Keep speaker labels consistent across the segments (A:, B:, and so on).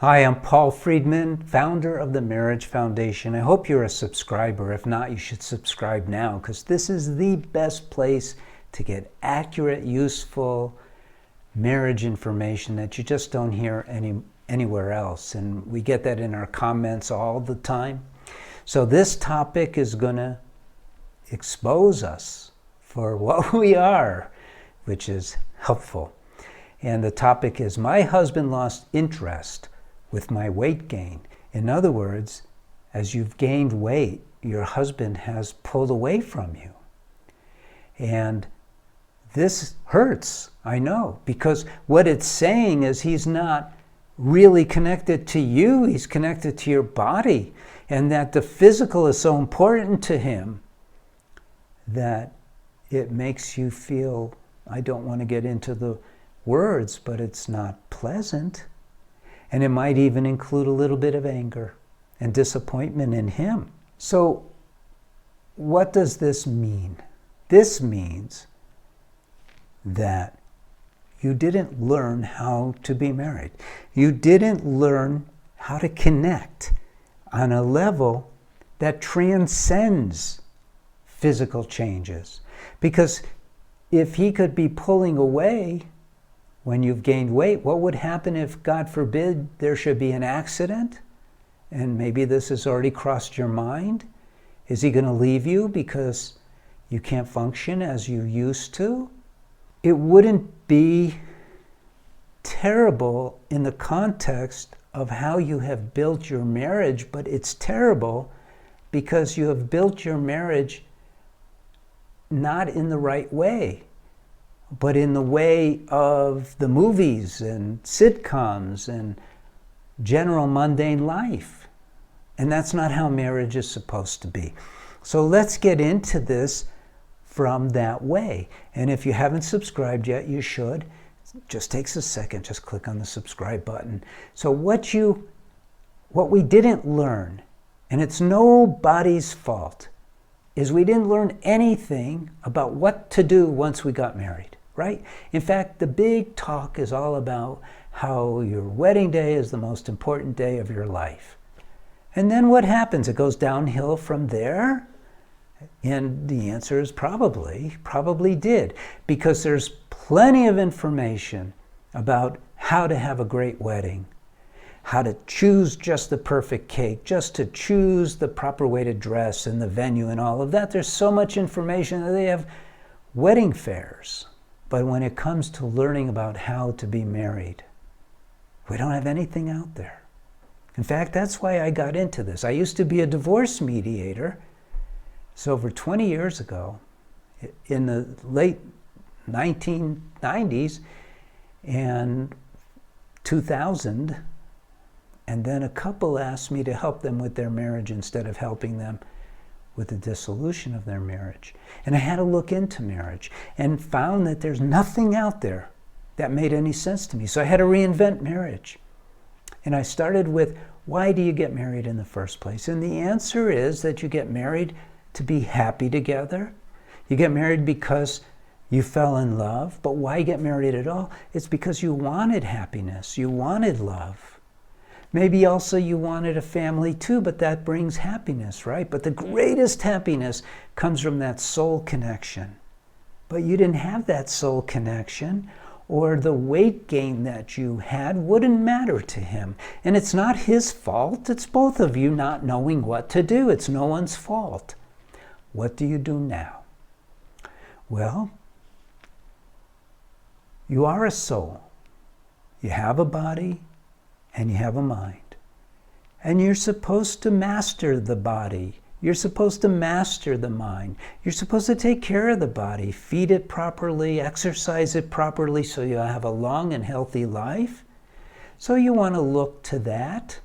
A: Hi, I'm Paul Friedman, founder of the Marriage Foundation. I hope you're a subscriber. If not, you should subscribe now because this is the best place to get accurate, useful marriage information that you just don't hear anywhere else. And we get that in our comments all the time. So this topic is going to expose us for what we are, which is helpful. And the topic is, my husband lost interest with my weight gain. In other words, as you've gained weight, your husband has pulled away from you. And this hurts, I know, because what it's saying is he's not really connected to you, he's connected to your body, and that the physical is so important to him that it makes you feel, I don't want to get into the words, but it's not pleasant. And it might even include a little bit of anger and disappointment in him. So what does this mean? This means that you didn't learn how to be married. You didn't learn how to connect on a level that transcends physical changes. Because if he could be pulling away when you've gained weight, what would happen if, God forbid, there should be an accident? And maybe this has already crossed your mind. Is he going to leave you because you can't function as you used to? It wouldn't be terrible in the context of how you have built your marriage, but it's terrible because you have built your marriage not in the right way, but in the way of the movies and sitcoms and general mundane life. And that's not how marriage is supposed to be. So let's get into this from that way. And if you haven't subscribed yet, you should. It just takes a second. Just click on the subscribe button. So what we didn't learn, and it's nobody's fault, is we didn't learn anything about what to do once we got married. Right? In fact, the big talk is all about how your wedding day is the most important day of your life. And then what happens? It goes downhill from there? And the answer is probably did. Because there's plenty of information about how to have a great wedding, how to choose just the perfect cake, just to choose the proper way to dress and the venue and all of that. There's so much information that they have wedding fairs. But when it comes to learning about how to be married, we don't have anything out there. In fact, that's why I got into this. I used to be a divorce mediator. So over 20 years ago, in the late 1990s and 2000, and then a couple asked me to help them with their marriage instead of helping them with the dissolution of their marriage. And I had to look into marriage and found that there's nothing out there that made any sense to me. So I had to reinvent marriage. And I started with, why do you get married in the first place? And the answer is that you get married to be happy together. You get married because you fell in love. But why get married at all? It's because you wanted happiness. You wanted love. Maybe also you wanted a family too, but that brings happiness, right? But the greatest happiness comes from that soul connection. But you didn't have that soul connection, or the weight gain that you had wouldn't matter to him. And it's not his fault. It's both of you not knowing what to do. It's no one's fault. What do you do now? Well, you are a soul. You have a body, and you have a mind. And you're supposed to master the body. You're supposed to master the mind. You're supposed to take care of the body, feed it properly, exercise it properly so you have a long and healthy life. So you want to look to that,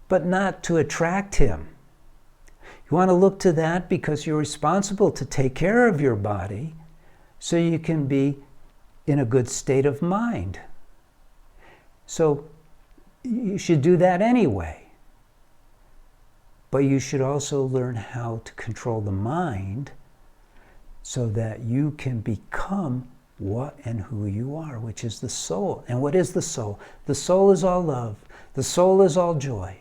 A: but not to attract him. You want to look to that because you're responsible to take care of your body so you can be in a good state of mind. So you should do that anyway. But you should also learn how to control the mind so that you can become what and who you are, which is the soul. And what is the soul? The soul is all love. The soul is all joy.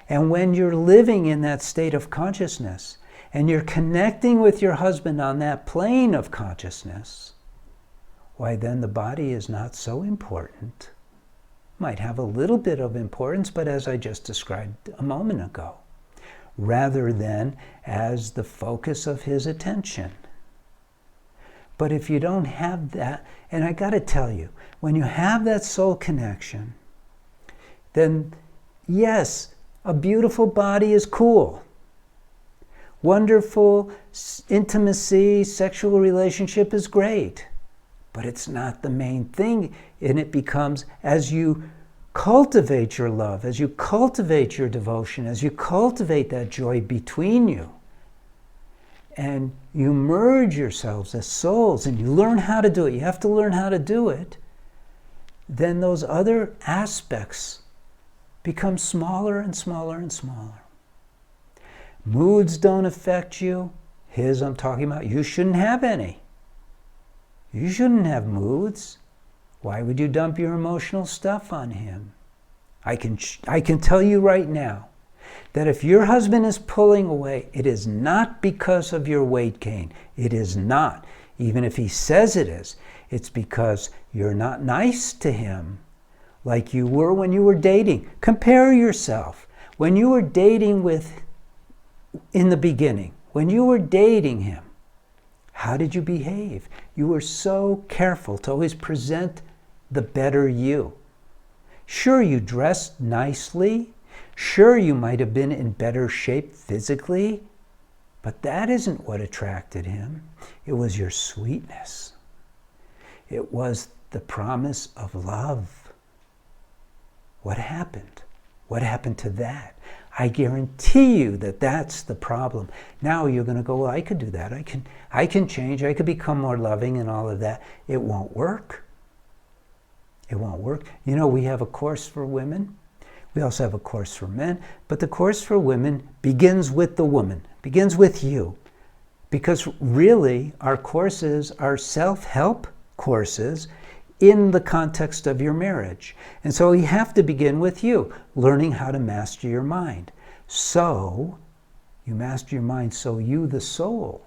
A: And when you're living in that state of consciousness and you're connecting with your husband on that plane of consciousness, why then the body is not so important. Might have a little bit of importance, but as I just described a moment ago, rather than as the focus of his attention. But if you don't have that, and I got to tell you, when you have that soul connection, then yes, a beautiful body is cool. Wonderful intimacy, sexual relationship is great. But it's not the main thing. And it becomes, as you cultivate your love, as you cultivate your devotion, as you cultivate that joy between you, and you merge yourselves as souls, and you learn how to do it, you have to learn how to do it, then those other aspects become smaller and smaller and smaller. Moods don't affect you. His I'm talking about, you shouldn't have any. You shouldn't have moods. Why would you dump your emotional stuff on him? I can tell you right now that if your husband is pulling away, it is not because of your weight gain. It is not. Even if he says it is, it's because you're not nice to him like you were when you were dating. Compare yourself. When you were dating in the beginning, when you were dating him, how did you behave? You were so careful to always present the better you. Sure, you dressed nicely. Sure, you might have been in better shape physically, but that isn't what attracted him. It was your sweetness. It was the promise of love. What happened? What happened to that? I guarantee you that that's the problem. Now you're going to go, well, I could do that. I can change. I could become more loving and all of that. It won't work. It won't work. You know, we have a course for women. We also have a course for men. But the course for women begins with the woman, begins with you. Because really, our courses are self-help courses in the context of your marriage. And so you have to begin with you, learning how to master your mind. So you master your mind so you, the soul,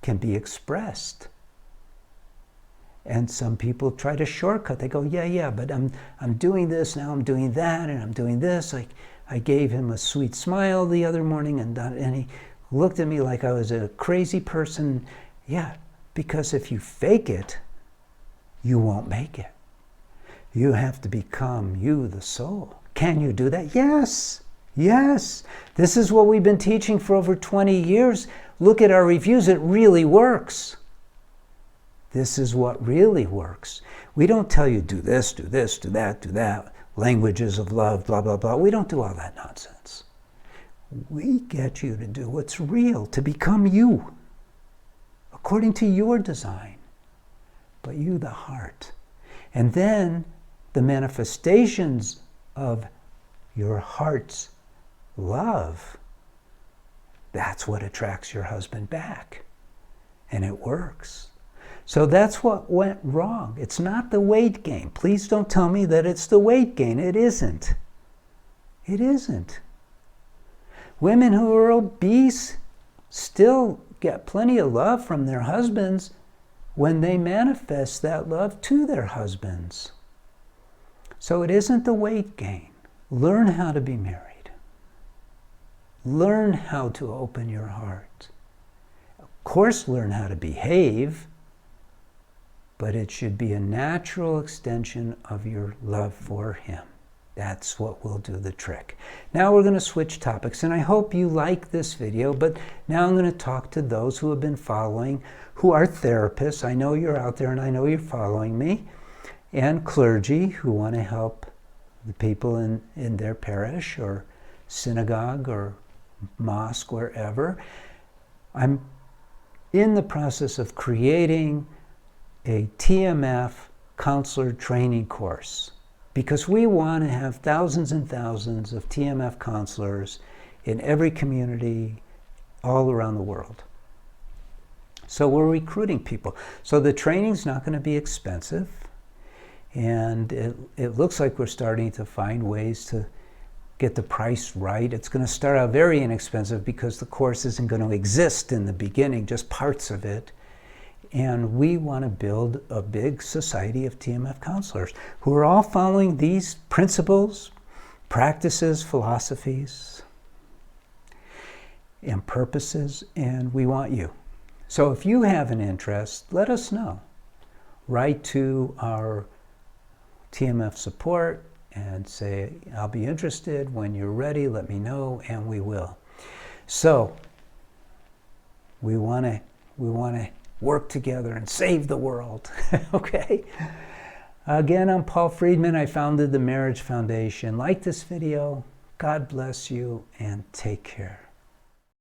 A: can be expressed. And some people try to shortcut. They go, yeah, but I'm doing this, now I'm doing that, and I'm doing this. I gave him a sweet smile the other morning, and he looked at me like I was a crazy person. Yeah, because if you fake it, you won't make it. You have to become you, the soul. Can you do that? Yes. Yes. This is what we've been teaching for over 20 years. Look at our reviews. It really works. This is what really works. We don't tell you do this, do that. Languages of love, blah, blah, blah. We don't do all that nonsense. We get you to do what's real, to become you, according to your design, but you, the heart. And then the manifestations of your heart's love, that's what attracts your husband back. And it works. So that's what went wrong. It's not the weight gain. Please don't tell me that it's the weight gain. It isn't. It isn't. Women who are obese still get plenty of love from their husbands when they manifest that love to their husbands. So it isn't the weight gain. Learn how to be married. Learn how to open your heart. Of course, learn how to behave, but it should be a natural extension of your love for him. That's what will do the trick. Now we're going to switch topics, and I hope you like this video, but now I'm going to talk to those who have been following, who are therapists. I know you're out there, and I know you're following me, and clergy who want to help the people in their parish or synagogue or mosque, wherever. I'm in the process of creating a TMF counselor training course because we want to have thousands and thousands of TMF counselors in every community all around the world. So we're recruiting people. So the training's not going to be expensive. And it looks like we're starting to find ways to get the price right. It's going to start out very inexpensive because the course isn't going to exist in the beginning, just parts of it. And we want to build a big society of TMF counselors who are all following these principles, practices, philosophies, and purposes, and we want you. So if you have an interest, let us know. Write to our TMF support and say, I'll be interested. When you're ready, let me know, and we will. So we want to work together and save the world. Okay? Again, I'm Paul Friedman. I founded the Marriage Foundation. Like this video. God bless you and take care.